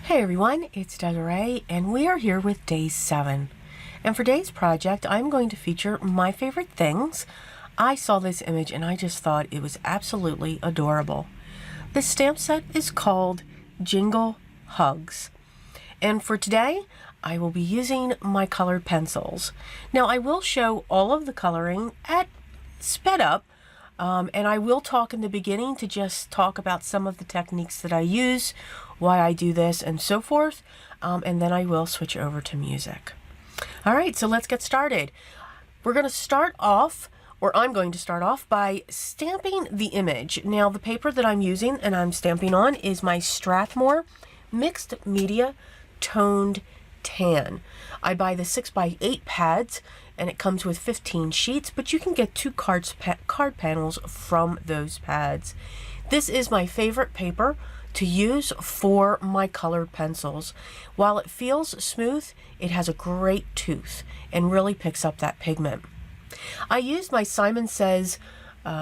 Hey everyone, it's Desiree, and we are here with day 7. And for today's project, I'm going to feature my favorite things. I saw this image and I just thought it was absolutely adorable. This stamp set is called Jingle Hugs. And for today, I will be using my colored pencils. Now, I will show all of the coloring at sped up, and I will talk in the beginning to just talk about some of the techniques that I use, why I do this, and so forth, and then I will switch over to music. All right, so let's get started. We're going to start off, or I'm going to start off by stamping the image. Now, the paper that I'm using and I'm stamping on is my Strathmore Mixed Media Toned Tan. I buy the 6x8 pads, and it comes with 15 sheets, but you can get 2 card panels from those pads. This is my favorite paper to use for my colored pencils. While it feels smooth, it has a great tooth and really picks up that pigment. I used my Simon Says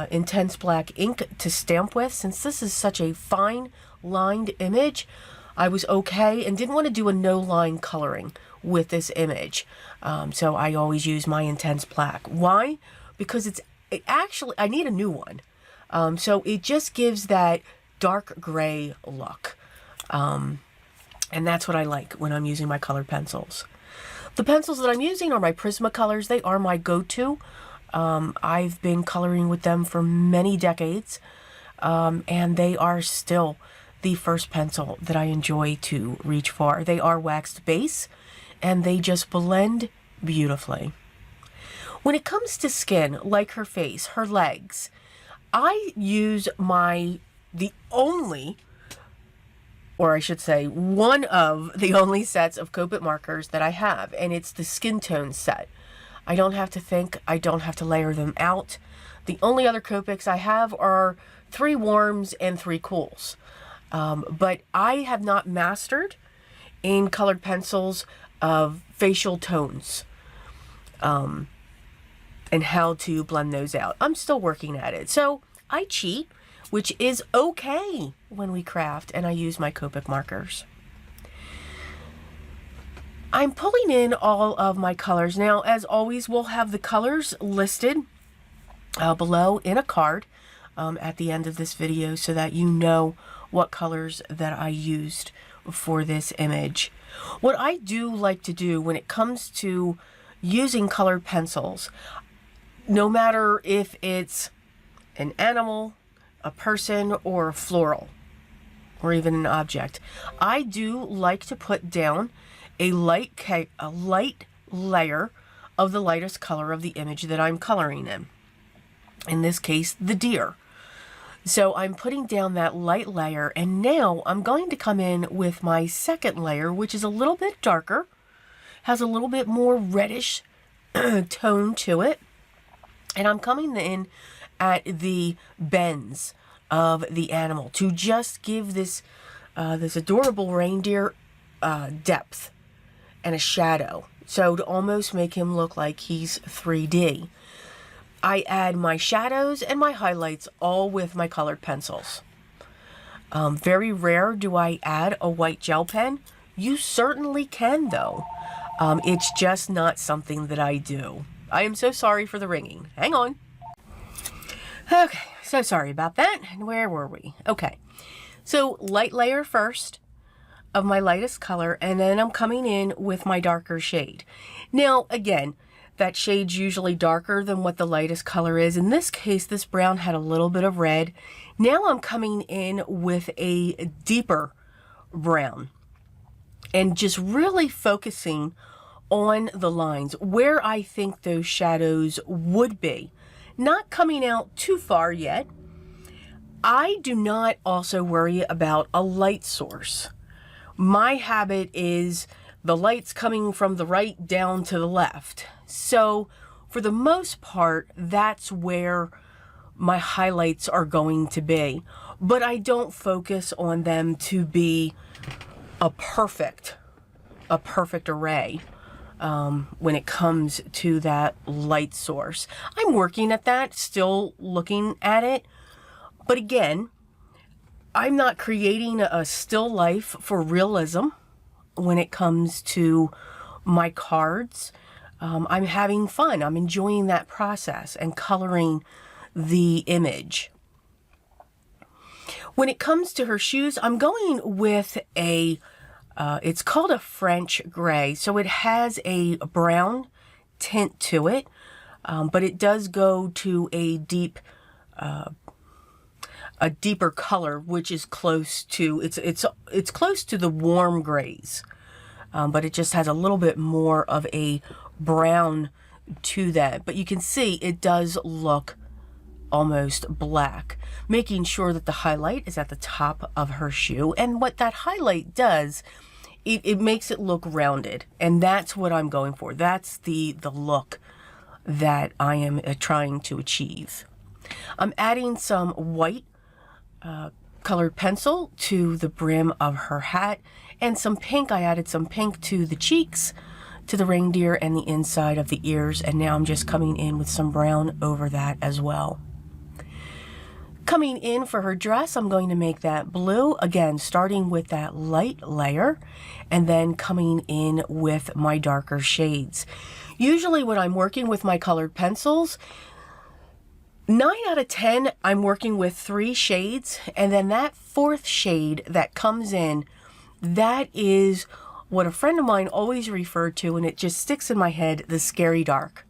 Intense Black ink to stamp with. Since this is such a fine lined image, I was okay and didn't want to do a no line coloring with this image. So I always use my Intense Black. Why? Because it actually, I need a new one. So it just gives that dark gray look. And that's what I like when I'm using my colored pencils. The pencils that I'm using are my Prismacolors. They are my go-to. I've been coloring with them for many decades. And they are still the first pencil that I enjoy to reach for. They are waxed base and they just blend beautifully. When it comes to skin, like her face, her legs, I use the only, or I should say one of the only sets of Copic markers that I have, and it's the skin tone set. I don't have to think, I don't have to layer them out. The only other Copics I have are 3 warms and 3 cools. But I have not mastered in colored pencils of facial tones and how to blend those out. I'm still working at it. So I cheat, which is okay when we craft, and I use my Copic markers. I'm pulling in all of my colors. Now, as always, we'll have the colors listed below in a card at the end of this video so that you know what colors that I used for this image. What I do like to do when it comes to using colored pencils, no matter if it's an animal, a person, or a floral, or even an object, I do like to put down a light layer of the lightest color of the image that I'm coloring in. In this case, the deer. So I'm putting down that light layer, and now I'm going to come in with my second layer, which is a little bit darker, has a little bit more reddish tone to it, and I'm coming in at the bends of the animal to just give this this adorable reindeer depth and a shadow, so to almost make him look like he's 3D. I add my shadows and my highlights all with my colored pencils. Very rare do I add a white gel pen. You certainly can, though. It's just not something that I do. I am so sorry for the ringing. Hang on. Okay, so sorry about that. Where were we? Okay, so light layer first of my lightest color, and then I'm coming in with my darker shade. Now, again, that shade's usually darker than what the lightest color is. In this case, this brown had a little bit of red. Now I'm coming in with a deeper brown and just really focusing on the lines where I think those shadows would be. Not coming out too far yet. I do not also worry about a light source. My habit is the light's coming from the right down to the left. So for the most part, that's where my highlights are going to be. But I don't focus on them to be a perfect array when it comes to that light source. I'm working at that, still looking at it. But again, I'm not creating a still life for realism when it comes to my cards. I'm having fun. I'm enjoying that process and coloring the image. When it comes to her shoes, I'm going with it's called a French gray. So it has a brown tint to it, but it does go to a deeper color, which is close to, it's close to the warm grays, but it just has a little bit more of a brown to that. But you can see it does look almost black, making sure that the highlight is at the top of her shoe. And what that highlight does, it makes it look rounded, and that's what I'm going for. That's the look that I am trying to achieve. I'm adding some white colored pencil to the brim of her hat, and some pink. I added some pink to the cheeks, to the reindeer, and the inside of the ears, and now I'm just coming in with some brown over that as well. Coming in for her dress, I'm going to make that blue, again starting with that light layer and then coming in with my darker shades. Usually when I'm working with my colored pencils, 9 out of 10, I'm working with 3 shades, and then that 4th shade that comes in, that is what a friend of mine always referred to, and it just sticks in my head, the scary dark.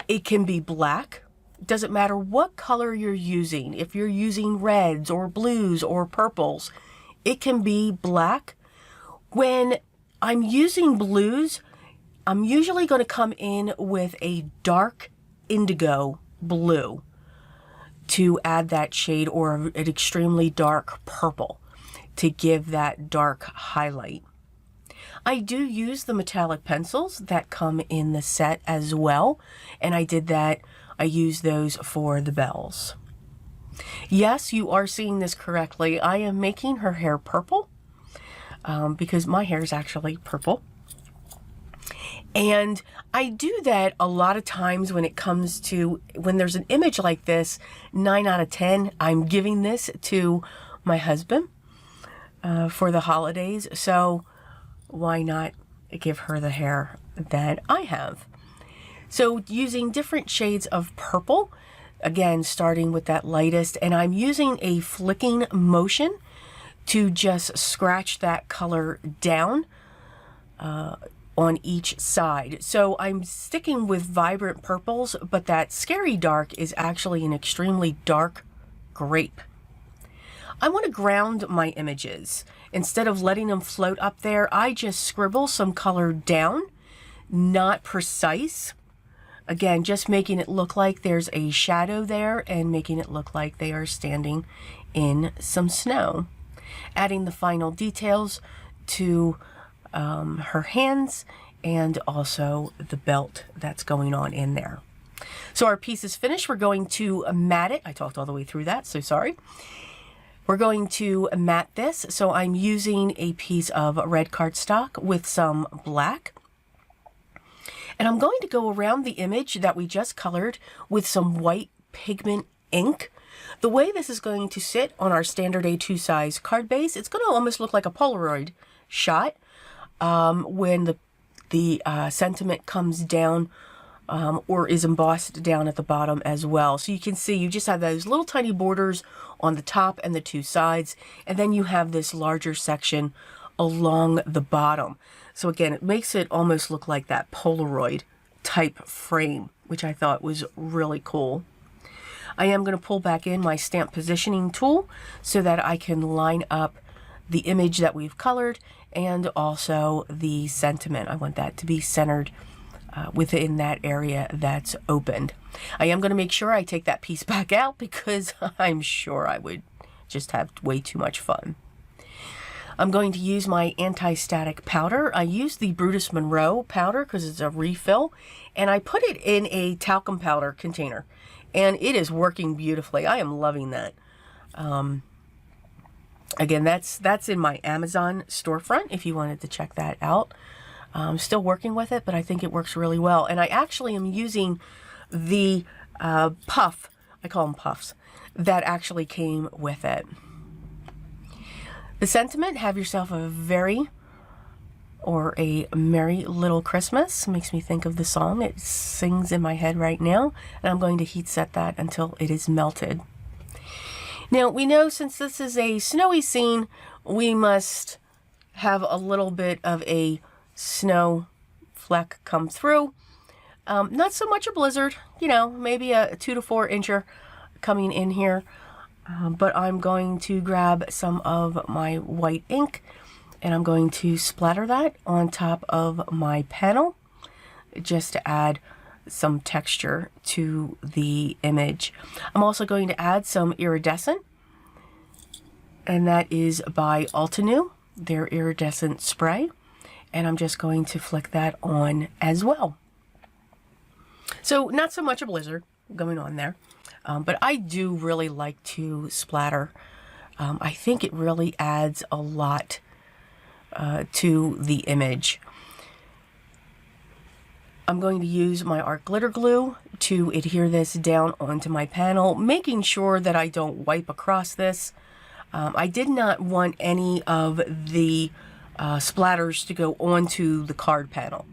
It can be black. It doesn't matter what color you're using. If you're using reds or blues or purples, it can be black. When I'm using blues, I'm usually going to come in with a dark indigo blue to add that shade, or an extremely dark purple to give that dark highlight. I do use the metallic pencils that come in the set as well, and I use those for the bells. Yes, you are seeing this correctly. I am making her hair purple because my hair is actually purple. And I do that a lot of times when it comes to, when there's an image like this, 9 out of 10, I'm giving this to my husband for the holidays. So why not give her the hair that I have? So using different shades of purple, again, starting with that lightest, and I'm using a flicking motion to just scratch that color down on each side. So I'm sticking with vibrant purples, but that scary dark is actually an extremely dark grape. I want to ground my images. Instead of letting them float up there, I just scribble some color down, not precise. Again, just making it look like there's a shadow there and making it look like they are standing in some snow. Adding the final details to her hands and also the belt that's going on in there. So our piece is finished. We're going to mat it. I talked all the way through that, so sorry. We're going to mat this. So I'm using a piece of red cardstock with some black. And I'm going to go around the image that we just colored with some white pigment ink. The way this is going to sit on our standard A2 size card base, it's going to almost look like a Polaroid shot when the sentiment comes down or is embossed down at the bottom as well. So you can see you just have those little tiny borders on the top and the 2 sides, and then you have this larger section along the bottom. So again, it makes it almost look like that Polaroid type frame, which I thought was really cool. I am going to pull back in my stamp positioning tool so that I can line up the image that we've colored and also the sentiment. I want that to be centered within that area that's opened. I am going to make sure I take that piece back out because I'm sure I would just have way too much fun. I'm going to use my anti-static powder. I use the Brutus Monroe powder because it's a refill, and I put it in a talcum powder container, and it is working beautifully. I am loving that. Again, that's in my Amazon storefront if you wanted to check that out. I'm still working with it, but I think it works really well. And I actually am using the puff, I call them puffs, that actually came with it. The sentiment, have yourself a very or a merry little Christmas, makes me think of the song. It sings in my head right now, and I'm going to heat set that until it is melted. Now, we know since this is a snowy scene, we must have a little bit of a snow fleck come through. Not so much a blizzard, you know, maybe a 2 to 4 incher coming in here. But I'm going to grab some of my white ink and I'm going to splatter that on top of my panel just to add some texture to the image. I'm also going to add some iridescent, and that is by Altenew, their iridescent spray, and I'm just going to flick that on as well. So not so much a blizzard going on there, but I do really like to splatter. I think it really adds a lot to the image. I'm going to use my art glitter glue to adhere this down onto my panel, making sure that I don't wipe across this. I did not want any of the splatters to go onto the card panel.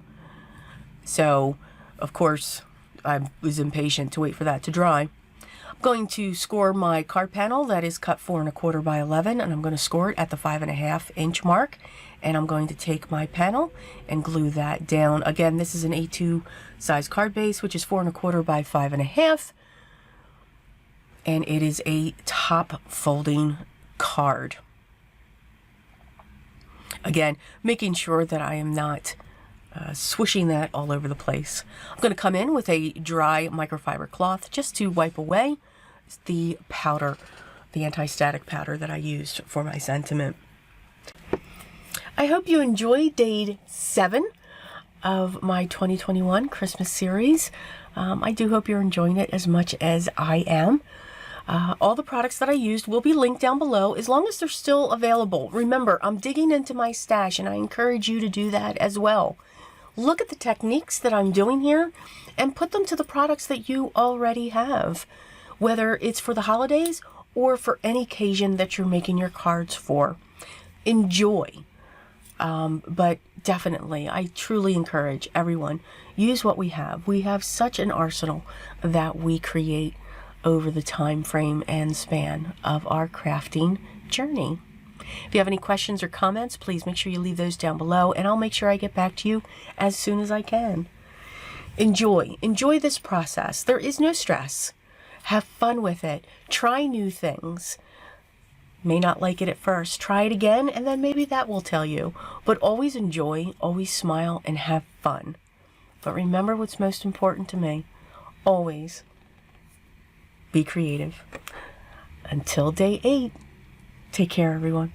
So, of course, I was impatient to wait for that to dry. I'm going to score my card panel that is cut 4 1/4 by 11, and I'm going to score it at the 5 1/2 inch mark. And I'm going to take my panel and glue that down. Again, this is an A2 size card base, which is 4 1/4 by 5 1/2. And it is a top folding card. Again, making sure that I am not swishing that all over the place. I'm going to come in with a dry microfiber cloth just to wipe away the powder, the anti-static powder that I used for my sentiment. I hope you enjoyed day 7 of my 2021 Christmas series. I do hope you're enjoying it as much as I am. All the products that I used will be linked down below as long as they're still available. Remember, I'm digging into my stash and I encourage you to do that as well. Look at the techniques that I'm doing here and put them to the products that you already have, whether it's for the holidays or for any occasion that you're making your cards for. Enjoy. But definitely, I truly encourage everyone, use what we have. We have such an arsenal that we create over the time frame and span of our crafting journey. If you have any questions or comments, please make sure you leave those down below, and I'll make sure I get back to you as soon as I can. Enjoy this process. There is no stress. Have fun with it. Try new things. May not like it at first. Try it again, and then maybe that will tell you. But always enjoy, always smile, and have fun. But remember what's most important to me. Always be creative. Until day 8, take care, everyone.